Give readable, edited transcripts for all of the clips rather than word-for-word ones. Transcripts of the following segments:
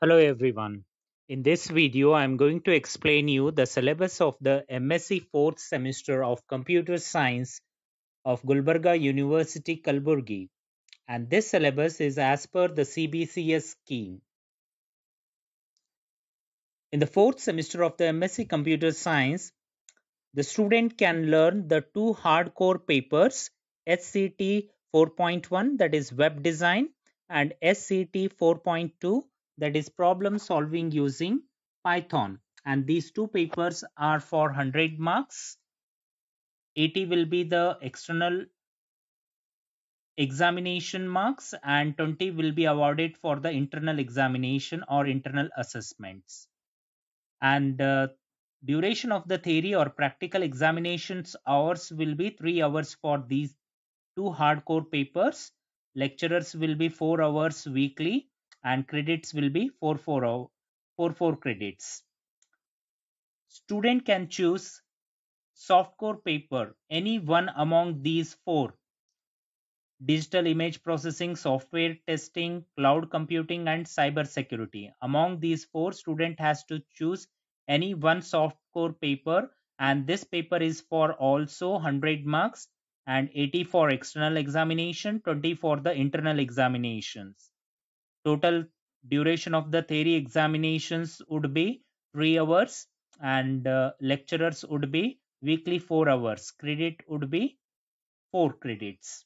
Hello everyone. In this video, I am going to explain you the syllabus of the MSc 4th semester of Computer Science of Gulbarga University, Kalburgi. And this syllabus is as per the CBCS scheme. In the 4th semester of the MSc Computer Science, the student can learn the two hardcore papers SCT 4.1 that is web design and SCT 4.2 that is problem solving using Python. And these two papers are for 100 marks. 80 will be the external examination marks and 20 will be awarded for the internal examination or internal assessments. And duration of the theory or practical examinations hours will be 3 hours for these two hardcore papers. Lecturers will be 4 hours weekly and credits will be 4 credits. Student can choose softcore paper, any one among these four: digital image processing, software testing, cloud computing, and cyber security. Among these four, student has to choose any one soft core paper, and this paper is for also 100 marks and 80 for external examination, 20 for the internal examinations. Total duration of the theory examinations would be 3 hours and lecturers would be weekly 4 hours. Credit would be 4 credits.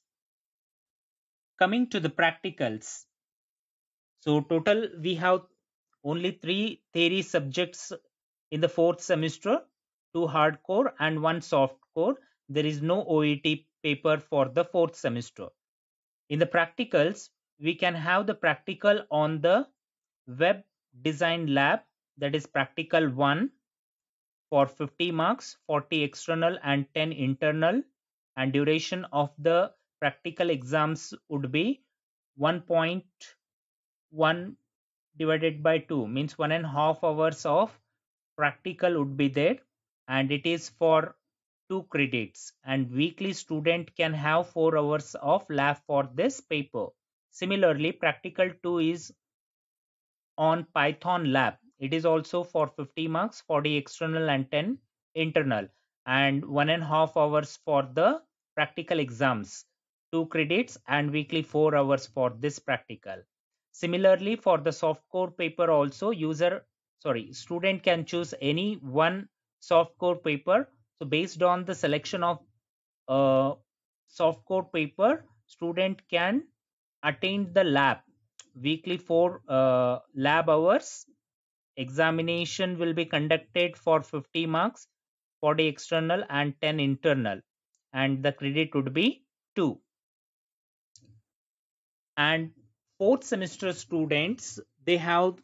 Coming to the practicals, so total we have only 3 theory subjects in the 4th semester: 2 hardcore and 1 soft core. There is no OET paper for the 4th semester. In the practicals, we can have the practical on the web design lab, that is practical 1 for 50 marks, 40 external and 10 internal, and duration of the practical exams would be 1.1 divided by 2, means 1.5 hours of practical would be there, and it is for 2 credits, and weekly student can have 4 hours of lab for this paper. Similarly, practical 2 is on Python lab. It is also for 50 marks, 40 external and 10 internal, and 1.5 hours for the practical exams, 2 credits, and weekly 4 hours for this practical. Similarly, for the softcore paper also, student can choose any one softcore paper. So based on the selection of softcore paper, student can attend the lab weekly 4 lab hours. Examination will be conducted for 50 marks, 40 external and 10 internal, and the credit would be 2. And 4th semester students, they have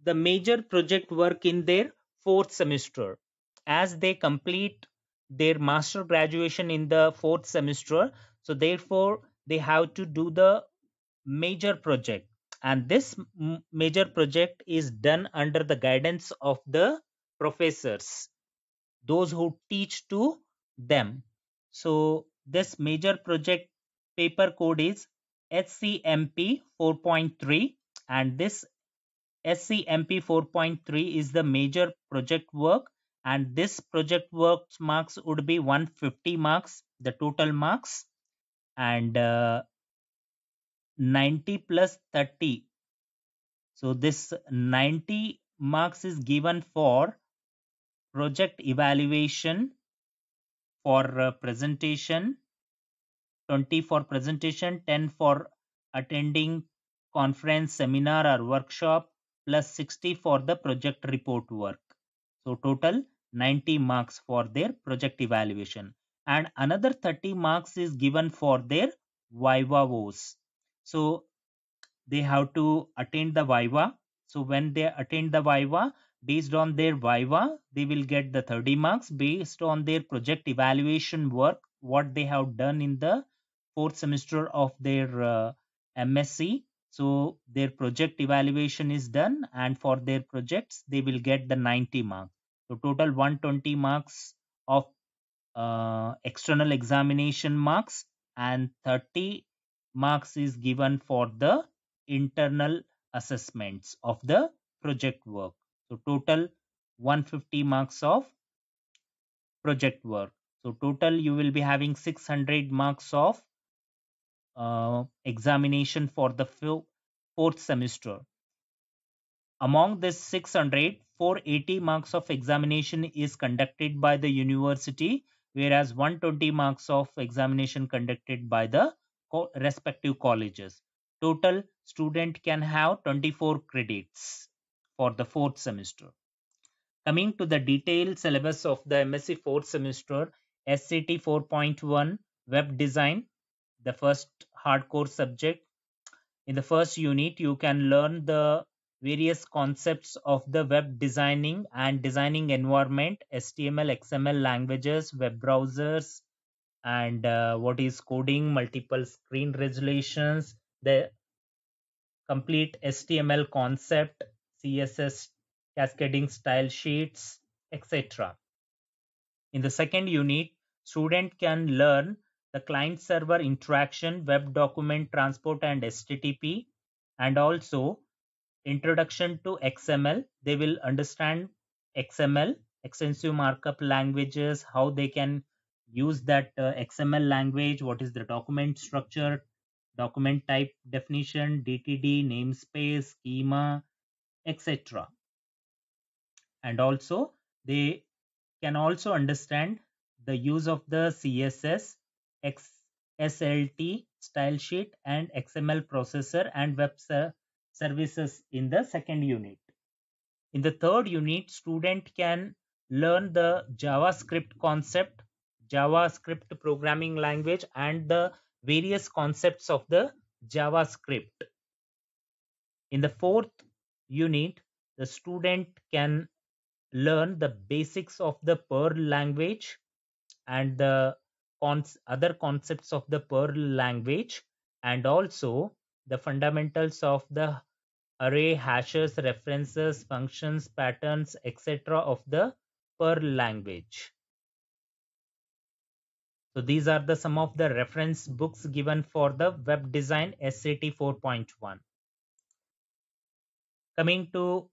the major project work in their 4th semester, as they complete their master graduation in the 4th semester. So therefore they have to do the major project, and this major project is done under the guidance of the professors, those who teach to them. So this major project paper code is SCMP 4.3, and this SCMP 4.3 is the major project work, and this project work's marks would be 150 marks, the total marks, and 90 plus 30. So this 90 marks is given for project evaluation, for presentation, 20 for presentation, 10 for attending conference, seminar or workshop, plus 60 for the project report work. So total 90 marks for their project evaluation, and another 30 marks is given for their vivas. So they have to attend the viva. So when they attend the viva, based on their viva, they will get the 30 marks based on their project evaluation work, what they have done in the 4th semester of their MSc. So their project evaluation is done, and for their projects, they will get the 90 marks. So total 120 marks of external examination marks, and 30 marks is given for the internal assessments of the project work. So total 150 marks of project work. So total you will be having 600 marks of examination for the fourth semester. Among this 600, 480 marks of examination is conducted by the university, whereas 120 marks of examination conducted by the respective colleges. Total student can have 24 credits for the fourth semester. Coming to the detailed syllabus of the MSc fourth semester, SCT 4.1 Web Design, the first hardcore subject. In the first unit, you can learn the various concepts of the web designing and designing environment, HTML, XML languages, web browsers, and what is coding, multiple screen resolutions, the complete HTML concept, CSS, cascading style sheets, etc. In the second unit, student can learn the client server interaction, web document transport and HTTP, and also introduction to XML. They will understand XML, extensive markup languages, how they can use that XML language, what is the document structure, document type definition, DTD, namespace, schema, etc. And also they can also understand the use of the CSS, SLT, style sheet, and XML processor and web services in the second unit. In the third unit, student can learn the JavaScript concept, JavaScript programming language, and the various concepts of the JavaScript. In the fourth unit, the student can learn the basics of the Perl language and the other concepts of the Perl language, and also the fundamentals of the array, hashes, references, functions, patterns, etc. of the Perl language. So these are the some of the reference books given for the web design SCT 4.1. Coming to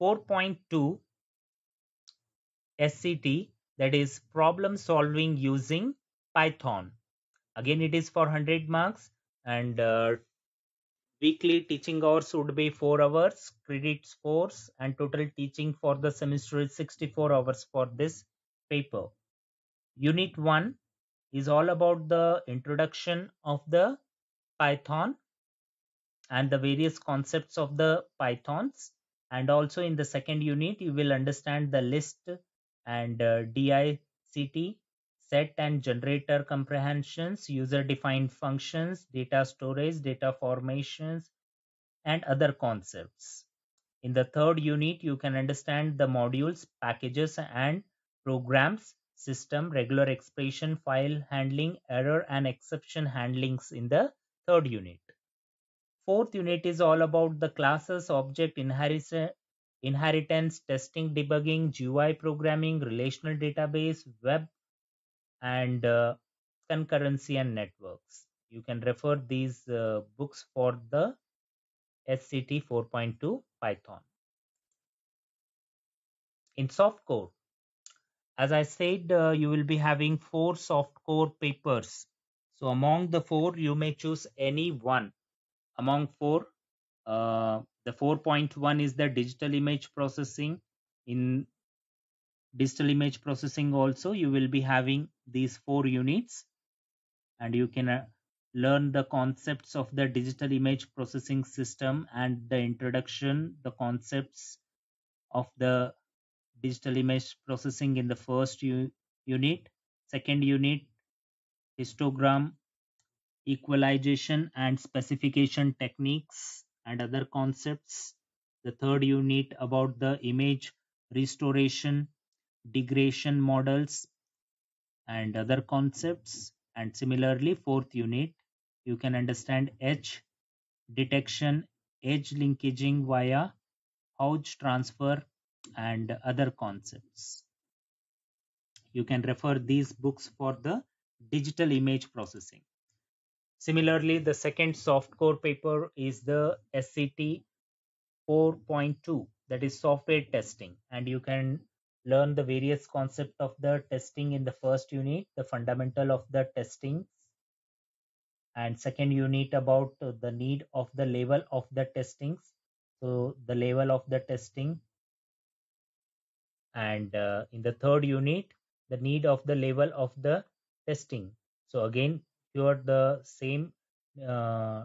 4.2 SCT, that is problem solving using Python. Again, it is for 100 marks, and weekly teaching hours would be 4 hours, credits 4, and total teaching for the semester is 64 hours for this paper. Unit 1 is all about the introduction of the Python and the various concepts of the Pythons. And also in the second unit, you will understand the list and DICT, set and generator comprehensions, user defined functions, data storage, data formations, and other concepts. In the third unit, you can understand the modules, packages, and programs, system, regular expression, file handling, error, and exception handlings in the third unit. Fourth unit is all about the classes, object inheritance, testing, debugging, GUI programming, relational database, web, and concurrency and networks. You can refer these books for the SCT 4.2 Python. In softcore, as I said, you will be having 4 softcore papers. So among the 4, you may choose any one among 4. The 4.1 is the digital image processing. In digital image processing also, you will be having these 4 units, and you can learn the concepts of the digital image processing system and the introduction, the concepts of the digital image processing in the first unit. Second unit, histogram, equalization and specification techniques and other concepts. The third unit about the image restoration, degradation models, and other concepts. And similarly, fourth unit, you can understand edge detection, edge linkaging via Hodge transfer, and other concepts. You can refer these books for the digital image processing. Similarly, the second softcore paper is the SCT 4.2, that is software testing, and you can learn the various concept of the testing in the first unit, the fundamental of the testing, and second unit about the need of the level of the testings, so the level of the testing, and in the third unit the need of the level of the testing. So again, here the same uh,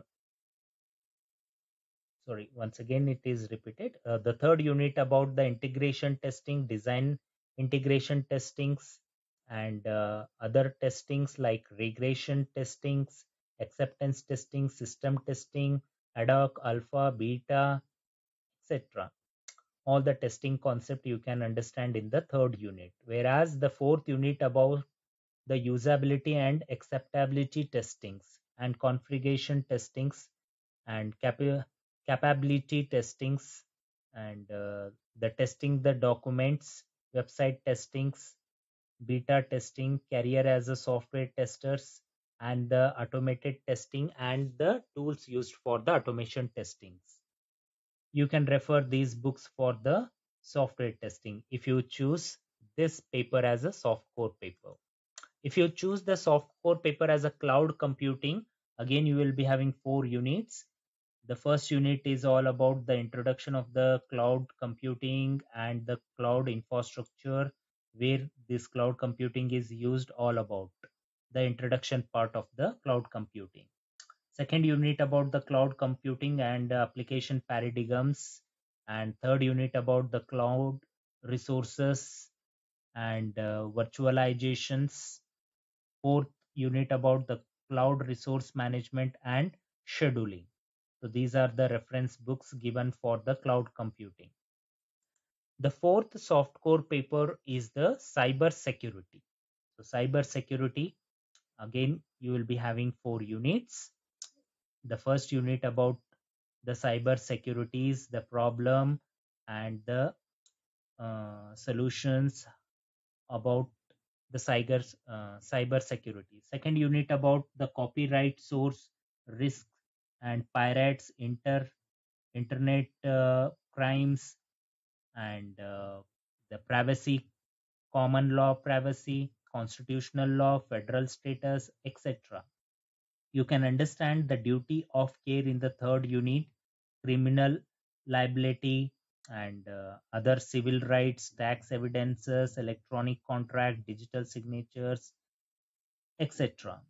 sorry, once again it is repeated. The third unit about the integration testing, design integration testings, and other testings like regression testings, acceptance testing, system testing, ad hoc, alpha, beta, etc. All the testing concept you can understand in the third unit, whereas the fourth unit about the usability and acceptability testings and configuration testings and capability testings, and the testing the documents, website testings, beta testing, career as a software testers, and the automated testing and the tools used for the automation testings. You can refer these books for the software testing if you choose this paper as a soft core paper. If you choose the soft core paper as a cloud computing, again you will be having 4 units. The first unit is all about the introduction of the cloud computing and the cloud infrastructure, where this cloud computing is used, all about the introduction part of the cloud computing. Second unit about the cloud computing and application paradigms, and third unit about the cloud resources and virtualizations. Fourth unit about the cloud resource management and scheduling. So these are the reference books given for the cloud computing. The fourth soft core paper is the cyber security. So cyber security, again you will be having 4 units. The first unit about the cyber securities, the problem and the solutions about the cyber security. Second unit about the copyright source risk and pirates, internet crimes, and the privacy, common law privacy, constitutional law, federal status, etc. You can understand the duty of care in the third unit, criminal liability, and other civil rights, tax evidences, electronic contract, digital signatures, etc.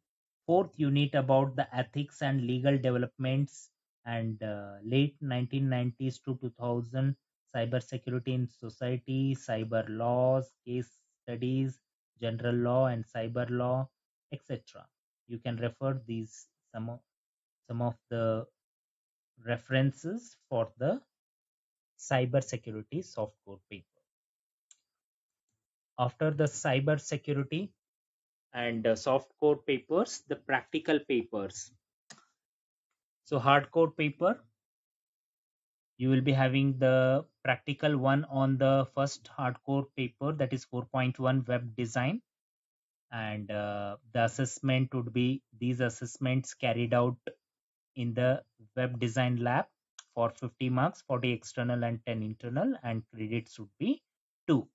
Fourth unit about the ethics and legal developments and late 1990s to 2000 cybersecurity in society, cyber laws, case studies, general law and cyber law, etc. You can refer these some of the references for the cybersecurity software paper. After the cybersecurity and softcore papers, the practical papers. So hardcore paper, you will be having the practical one on the first hardcore paper, that is 4.1 web design, and the assessment would be these assessments carried out in the web design lab for 50 marks, 40 external and 10 internal, and credits would be 2.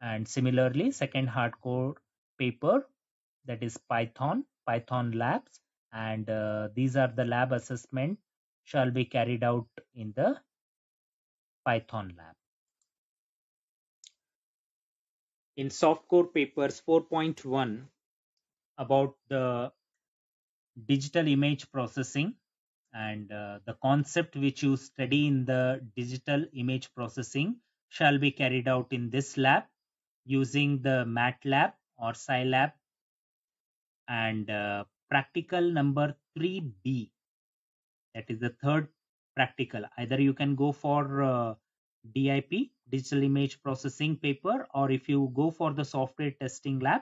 And similarly, second hardcore paper, that is Python labs, and these are the lab assessment shall be carried out in the Python lab. In softcore papers 4.1 about the digital image processing, and the concept which you study in the digital image processing shall be carried out in this lab using the MATLAB or Scilab, and practical number 3B, that is the third practical. Either you can go for DIP, digital image processing paper, or if you go for the software testing lab,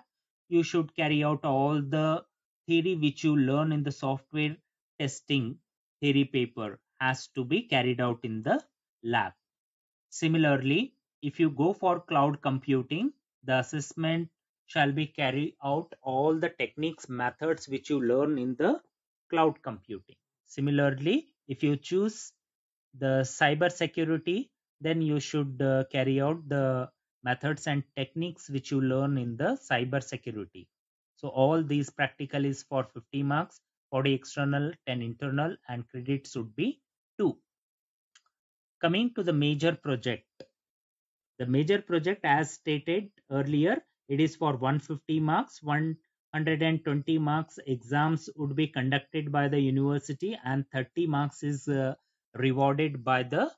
you should carry out all the theory which you learn in the software testing theory paper has to be carried out in the lab. Similarly, if you go for cloud computing, the assessment shall be carried out all the techniques, methods which you learn in the cloud computing. Similarly, if you choose the cyber security, then you should carry out the methods and techniques which you learn in the cyber security. So all these practical is for 50 marks, 40 external, 10 internal, and credits would be 2. Coming to the major project. The major project, as stated earlier, it is for 150 marks. 120 marks exams would be conducted by the university, and 30 marks is rewarded by the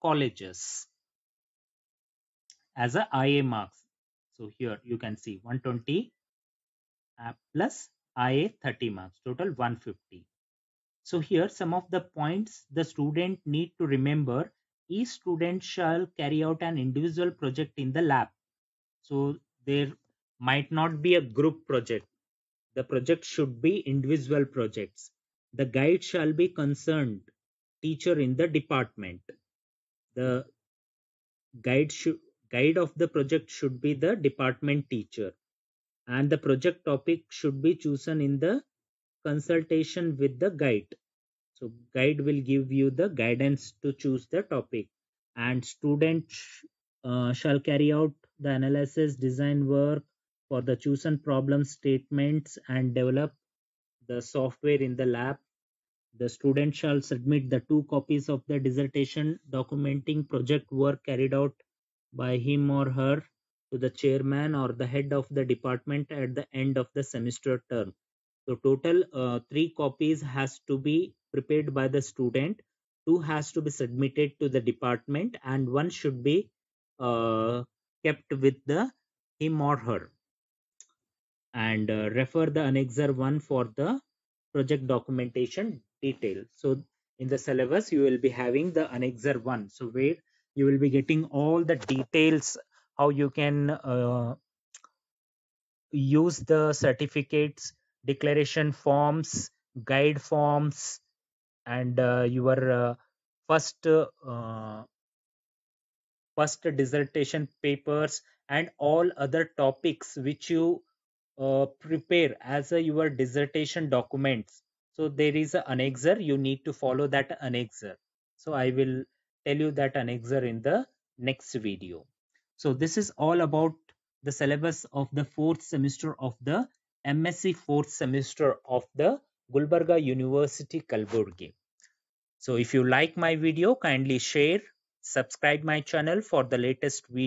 colleges as a IA marks. So here you can see 120 plus IA 30 marks, total 150. So here some of the points the student need to remember. Each student shall carry out an individual project in the lab. So there might not be a group project. The project should be individual projects. The guide shall be concerned teacher in the department. The guide of the project should be the department teacher, and the project topic should be chosen in the consultation with the guide. So guide will give you the guidance to choose the topic, and student shall carry out the analysis design work for the chosen problem statements and develop the software in the lab. The student shall submit the 2 copies of the dissertation documenting project work carried out by him or her to the chairman or the head of the department at the end of the semester term. So total 3 copies has to be prepared by the student, 2 has to be submitted to the department, and 1 should be kept with the him or her. And refer the annexure 1 for the project documentation detail. So in the syllabus you will be having the annexure 1, so where you will be getting all the details, how you can use the certificates, declaration forms, guide forms, and your first dissertation papers, and all other topics which you prepare as your dissertation documents. So there is an annexure, you need to follow that annexure. So I will tell you that annexure in the next video. So this is all about the syllabus of the 4th semester of the MSc 4th semester of the Gulbarga University Kalburgi. So if you like my video, kindly share, subscribe my channel for the latest video.